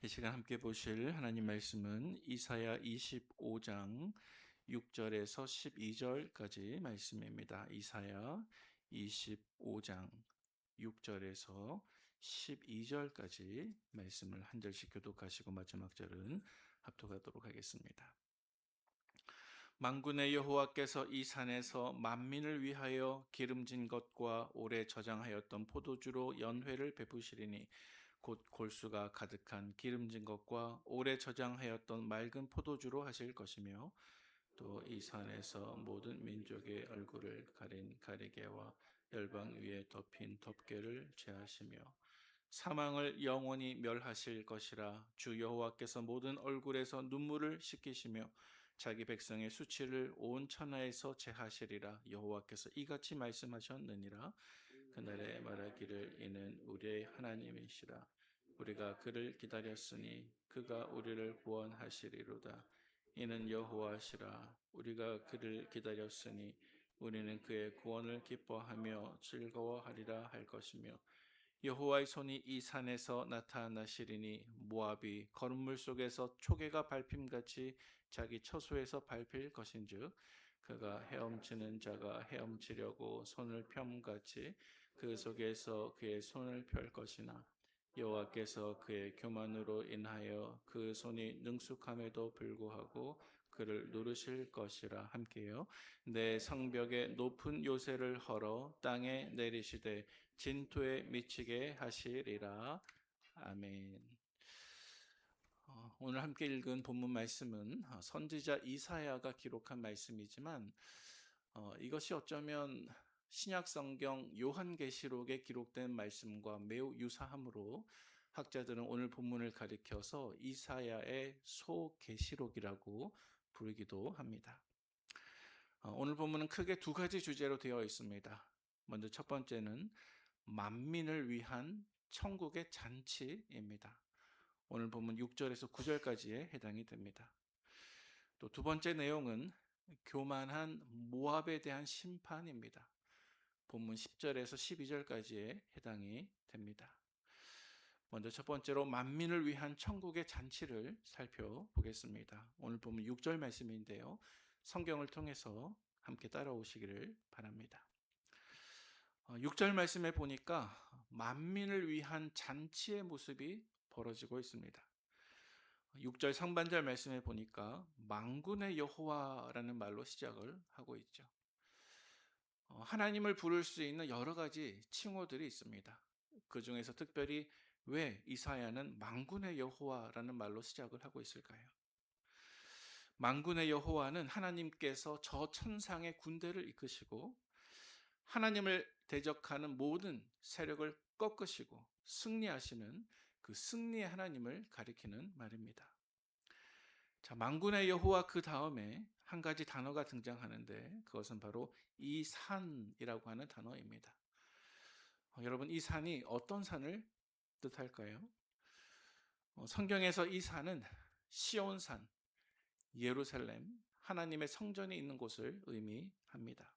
이 시간 함께 보실 하나님 말씀은 이사야 25장 6절에서 12절까지 말씀입니다. 이사야 25장 6절에서 12절까지 말씀을 한 절씩 교독하시고 마지막 절은 합독하도록 하겠습니다. 만군의 여호와께서 이 산에서 만민을 위하여 기름진 것과 오래 저장하였던 포도주로 연회를 베푸시리니 곧 골수가 가득한 기름진 것과 오래 저장하였던 맑은 포도주로 하실 것이며 또 이 산에서 모든 민족의 얼굴을 가린 가리개와 열방 위에 덮인 덮개를 제하시며 사망을 영원히 멸하실 것이라. 주 여호와께서 모든 얼굴에서 눈물을 씻기시며 자기 백성의 수치를 온 천하에서 제하시리라. 여호와께서 이같이 말씀하셨느니라. 그날에 말하기를 이는 우리의 하나님이시라. 우리가 그를 기다렸으니 그가 우리를 구원하시리로다. 이는 여호와시라. 우리가 그를 기다렸으니 우리는 그의 구원을 기뻐하며 즐거워하리라 할 것이며 여호와의 손이 이 산에서 나타나시리니 모압이 거름물 속에서 초계가 밟힘같이 자기 처소에서 밟힐 것인즉 그가 헤엄치는 자가 헤엄치려고 손을 펴같이 그 속에서 그의 손을 펼 것이나 여호와께서 그의 교만으로 인하여 그 손이 능숙함에도 불구하고 그를 누르실 것이라. 함께요. 내 성벽에 높은 요새를 헐어 땅에 내리시되 진토에 미치게 하시리라. 아멘. 오늘 함께 읽은 본문 말씀은 선지자 이사야가 기록한 말씀이지만 이것이 어쩌면 신약 성경 요한계시록에 기록된 말씀과 매우 유사하므로 학자들은 오늘 본문을 가리켜서 이사야의 소계시록이라고 부르기도 합니다. 오늘 본문은 크게 두 가지 주제로 되어 있습니다. 먼저 첫 번째는 만민을 위한 천국의 잔치입니다. 오늘 본문 6절에서 9절까지에 해당이 됩니다. 또 두 번째 내용은 교만한 모압에 대한 심판입니다. 본문 10절에서 12절까지에 해당이 됩니다. 먼저 첫 번째로 만민을 위한 천국의 잔치를 살펴보겠습니다. 오늘 본문 6절 말씀인데요. 성경을 통해서 함께 따라오시기를 바랍니다. 6절 말씀에 보니까 만민을 위한 잔치의 모습이 벌어지고 있습니다. 6절 상반절 말씀에 보니까 만군의 여호와라는 말로 시작을 하고 있죠. 하나님을 부를 수 있는 여러 가지 칭호들이 있습니다. 그 중에서 특별히 왜 이사야는 만군의 여호와라는 말로 시작을 하고 있을까요? 만군의 여호와는 하나님께서 저 천상의 군대를 이끄시고 하나님을 대적하는 모든 세력을 꺾으시고 승리하시는 그 승리의 하나님을 가리키는 말입니다. 자, 만군의 여호와 그 다음에 한 가지 단어가 등장하는데 그것은 바로 이 산이라고 하는 단어입니다. 여러분, 이 산이 어떤 산을 뜻할까요? 성경에서 이 산은 시온산, 예루살렘, 하나님의 성전이 있는 곳을 의미합니다.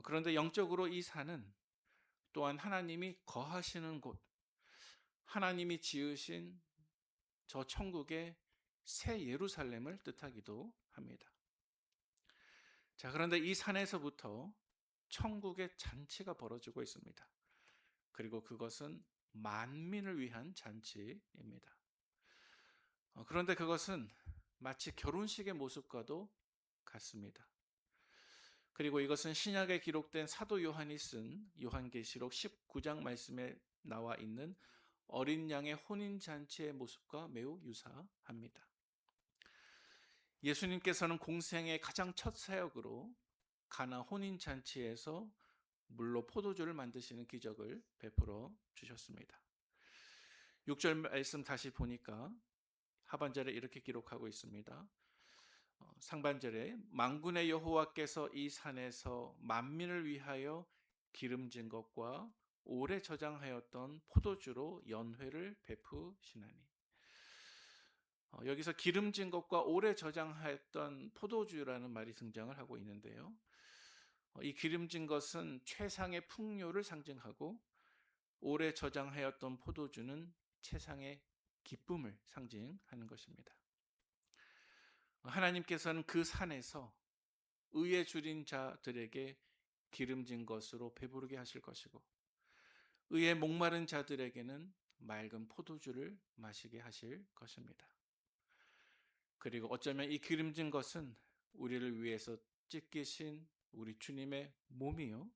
그런데 영적으로 이 산은 또한 하나님이 거하시는 곳, 하나님이 지으신 저 천국의 새 예루살렘을 뜻하기도 합니다. 자, 그런데 이 산에서부터 천국의 잔치가 벌어지고 있습니다. 그리고 그것은 만민을 위한 잔치입니다. 그런데 그것은 마치 결혼식의 모습과도 같습니다. 그리고 이것은 신약에 기록된 사도 요한이 쓴 요한계시록 19장 말씀에 나와 있는 어린 양의 혼인잔치의 모습과 매우 유사합니다. 예수님께서는 공생의 가장 첫 사역으로 가나 혼인잔치에서 물로 포도주를 만드시는 기적을 베풀어 주셨습니다. 6절 말씀 다시 보니까 하반절에 이렇게 기록하고 있습니다. 상반절에 만군의 여호와께서 이 산에서 만민을 위하여 기름진 것과 오래 저장하였던 포도주로 연회를 베푸시나니. 여기서 기름진 것과 오래 저장하였던 포도주라는 말이 등장을 하고 있는데요. 이 기름진 것은 최상의 풍요를 상징하고 오래 저장하였던 포도주는 최상의 기쁨을 상징하는 것입니다. 하나님께서는 그 산에서 의에 줄인 자들에게 기름진 것으로 배부르게 하실 것이고, 의에 목마른 자들에게는 맑은 포도주를 마시게 하실 것입니다. 그리고 어쩌면 이 기름진 것은 우리를 위해서 찢기신 우리 주님의 몸이요,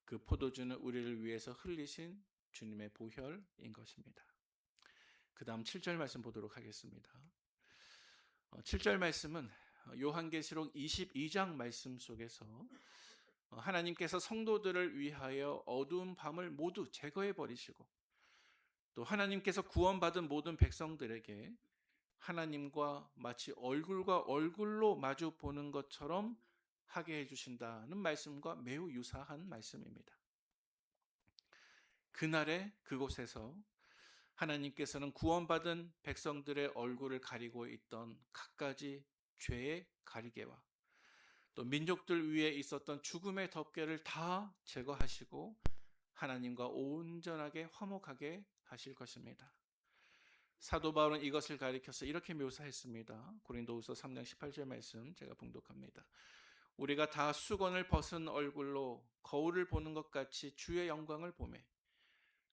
그 포도주는 우리를 위해서 흘리신 주님의 보혈인 것입니다. 그 다음 7절 말씀 보도록 하겠습니다. 7절 말씀은 요한계시록 22장 말씀 속에서 하나님께서 성도들을 위하여 어두운 밤을 모두 제거해 버리시고, 또 하나님께서 구원받은 모든 백성들에게 하나님과 마치 얼굴과 얼굴로 마주 보는 것처럼 하게 해주신다는 말씀과 매우 유사한 말씀입니다. 그날에 그곳에서 하나님께서는 구원받은 백성들의 얼굴을 가리고 있던 갖가지 죄의 가리개와 또 민족들 위에 있었던 죽음의 덮개를 다 제거하시고 하나님과 온전하게 화목하게 하실 것입니다. 사도 바울은 이것을 가리켜서 이렇게 묘사했습니다. 고린도후서 3장 18절 말씀 제가 봉독합니다. 우리가 다 수건을 벗은 얼굴로 거울을 보는 것 같이 주의 영광을 보매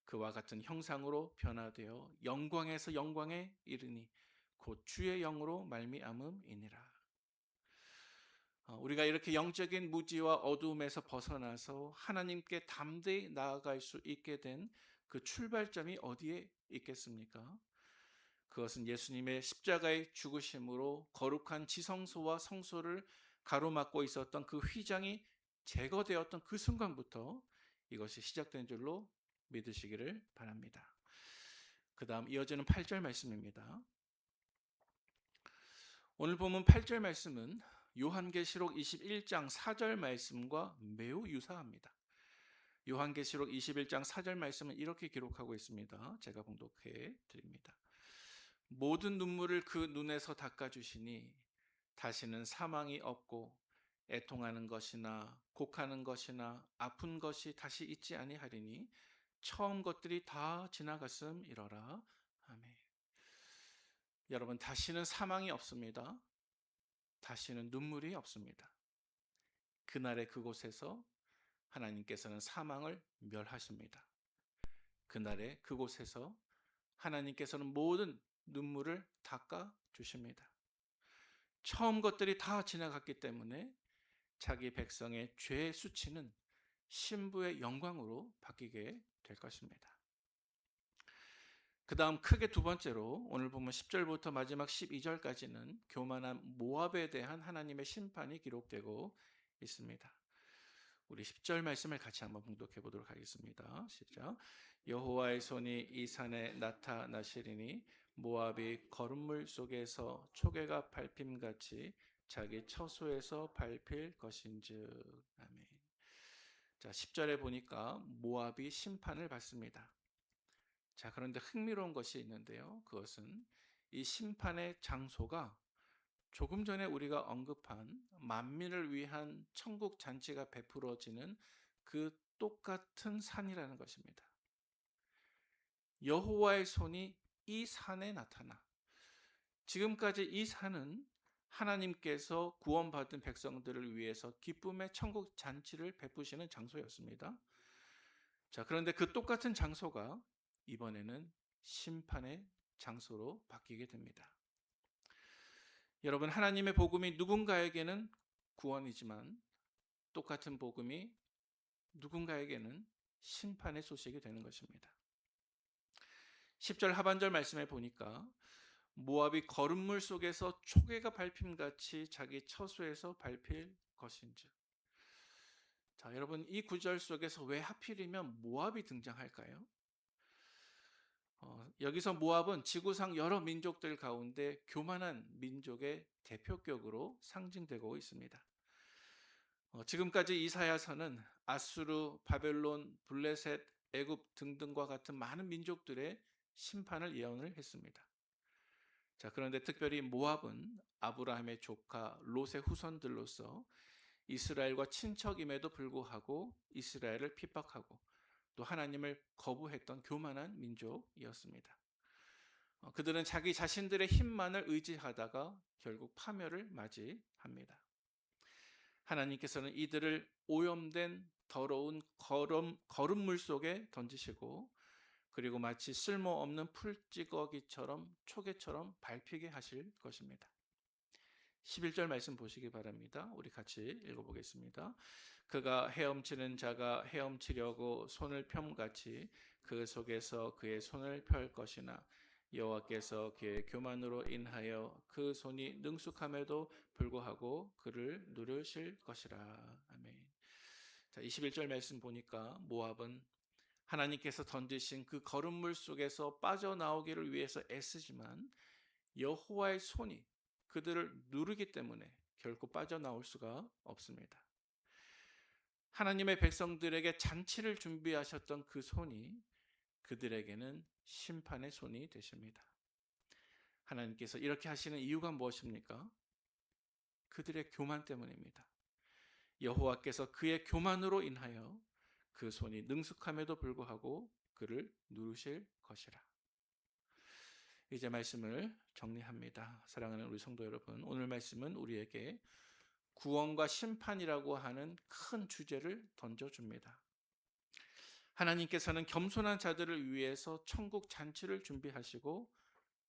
그와 같은 형상으로 변화되어 영광에서 영광에 이르니 곧 주의 영으로 말미암음이니라. 우리가 이렇게 영적인 무지와 어두움에서 벗어나서 하나님께 담대히 나아갈 수 있게 된 그 출발점이 어디에 있겠습니까? 그것은 예수님의 십자가의 죽으심으로 거룩한 지성소와 성소를 가로막고 있었던 그 휘장이 제거되었던 그 순간부터 이것이 시작된 줄로 믿으시기를 바랍니다. 그 다음 이어지는 8절 말씀입니다. 오늘 본문 8절 말씀은 요한계시록 21장 4절 말씀과 매우 유사합니다. 요한계시록 21장 4절 말씀은 이렇게 기록하고 있습니다. 제가 봉독해 드립니다. 모든 눈물을 그 눈에서 닦아주시니 다시는 사망이 없고 애통하는 것이나 곡하는 것이나 아픈 것이 다시 있지 아니하리니 처음 것들이 다 지나갔음이러라. 아멘. 여러분, 다시는 사망이 없습니다. 다시는 눈물이 없습니다. 그날의 그곳에서 하나님께서는 사망을 멸하십니다. 그날의 그곳에서 하나님께서는 모든 눈물을 닦아 주십니다. 처음 것들이 다 지나갔기 때문에 자기 백성의 죄의 수치는 신부의 영광으로 바뀌게 될 것입니다. 그 다음 크게 두 번째로 오늘 보면 10절부터 마지막 12절까지는 교만한 모압에 대한 하나님의 심판이 기록되고 있습니다. 우리 10절 말씀을 같이 한번 봉독해 보도록 하겠습니다. 시작. 여호와의 손이 이 산에 나타나시리니 모압이 거름물 속에서 초계가 밟힘같이 자기 처소에서 밟힐 것인즉. 아멘. 자, 10절에 보니까 모압이 심판을 받습니다. 자, 그런데 흥미로운 것이 있는데요. 그것은 이 심판의 장소가 조금 전에 우리가 언급한 만민을 위한 천국 잔치가 베풀어지는 그 똑같은 산이라는 것입니다. 여호와의 손이 이 산에 나타나. 지금까지 이 산은 하나님께서 구원받은 백성들을 위해서 기쁨의 천국 잔치를 베푸시는 장소였습니다. 자, 그런데 그 똑같은 장소가 이번에는 심판의 장소로 바뀌게 됩니다. 여러분, 하나님의 복음이 누군가에게는 구원이지만 똑같은 복음이 누군가에게는 심판의 소식이 되는 것입니다. 10절 하반절 말씀에 보니까 모압이 거름물 속에서 초계가 밟힘같이 자기 처소에서 밟힐 것인즉. 자, 여러분, 이 구절 속에서 왜 하필이면 모압이 등장할까요? 여기서 모압은 지구상 여러 민족들 가운데 교만한 민족의 대표격으로 상징되고 있습니다. 지금까지 이사야서는 아수르, 바벨론, 블레셋, 애굽 등등과 같은 많은 민족들의 심판을 예언을 했습니다. 자, 그런데 특별히 모압은 아브라함의 조카 롯의 후손들로서 이스라엘과 친척임에도 불구하고 이스라엘을 핍박하고 또 하나님을 거부했던 교만한 민족이었습니다. 그들은 자기 자신들의 힘만을 의지하다가 결국 파멸을 맞이합니다. 하나님께서는 이들을 오염된 더러운 거름물 속에 던지시고 그리고 마치 쓸모없는 풀찌꺼기처럼 초계처럼 밟히게 하실 것입니다. 11절 말씀 보시기 바랍니다. 우리 같이 읽어보겠습니다. 그가 헤엄치는 자가 헤엄치려고 손을 펴같이 그 속에서 그의 손을 펼 것이나 여호와께서 그의 교만으로 인하여 그 손이 능숙함에도 불구하고 그를 누르실 것이라. 아멘. 자, 21절 말씀 보니까 모압은 하나님께서 던지신 그 거름물 속에서 빠져나오기를 위해서 애쓰지만 여호와의 손이 그들을 누르기 때문에 결코 빠져나올 수가 없습니다. 하나님의 백성들에게 잔치를 준비하셨던 그 손이 그들에게는 심판의 손이 되십니다. 하나님께서 이렇게 하시는 이유가 무엇입니까? 그들의 교만 때문입니다. 여호와께서 그의 교만으로 인하여 그 손이 능숙함에도 불구하고 그를 누르실 것이라. 이제 말씀을 정리합니다. 사랑하는 우리 성도 여러분, 오늘 말씀은 우리에게 구원과 심판이라고 하는 큰 주제를 던져줍니다. 하나님께서는 겸손한 자들을 위해서 천국 잔치를 준비하시고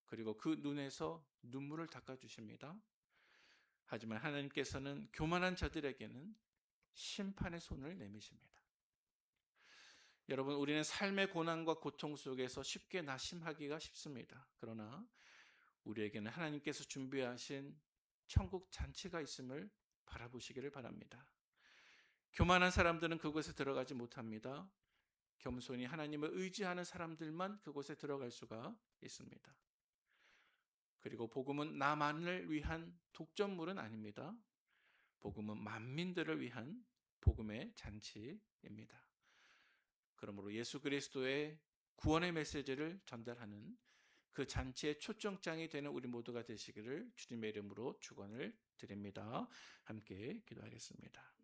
그리고 그 눈에서 눈물을 닦아주십니다. 하지만 하나님께서는 교만한 자들에게는 심판의 손을 내미십니다. 여러분, 우리는 삶의 고난과 고통 속에서 쉽게 낙심하기가 쉽습니다. 그러나 우리에게는 하나님께서 준비하신 천국 잔치가 있음을 바라보시기를 바랍니다. 교만한 사람들은 그곳에 들어가지 못합니다. 겸손히 하나님을 의지하는 사람들만 그곳에 들어갈 수가 있습니다. 그리고 복음은 나만을 위한 독점물은 아닙니다. 복음은 만민들을 위한 복음의 잔치입니다. 그러므로 예수 그리스도의 구원의 메시지를 전달하는 그 잔치의 초청장이 되는 우리 모두가 되시기를 주님의 이름으로 축원을 드립니다. 함께 기도하겠습니다.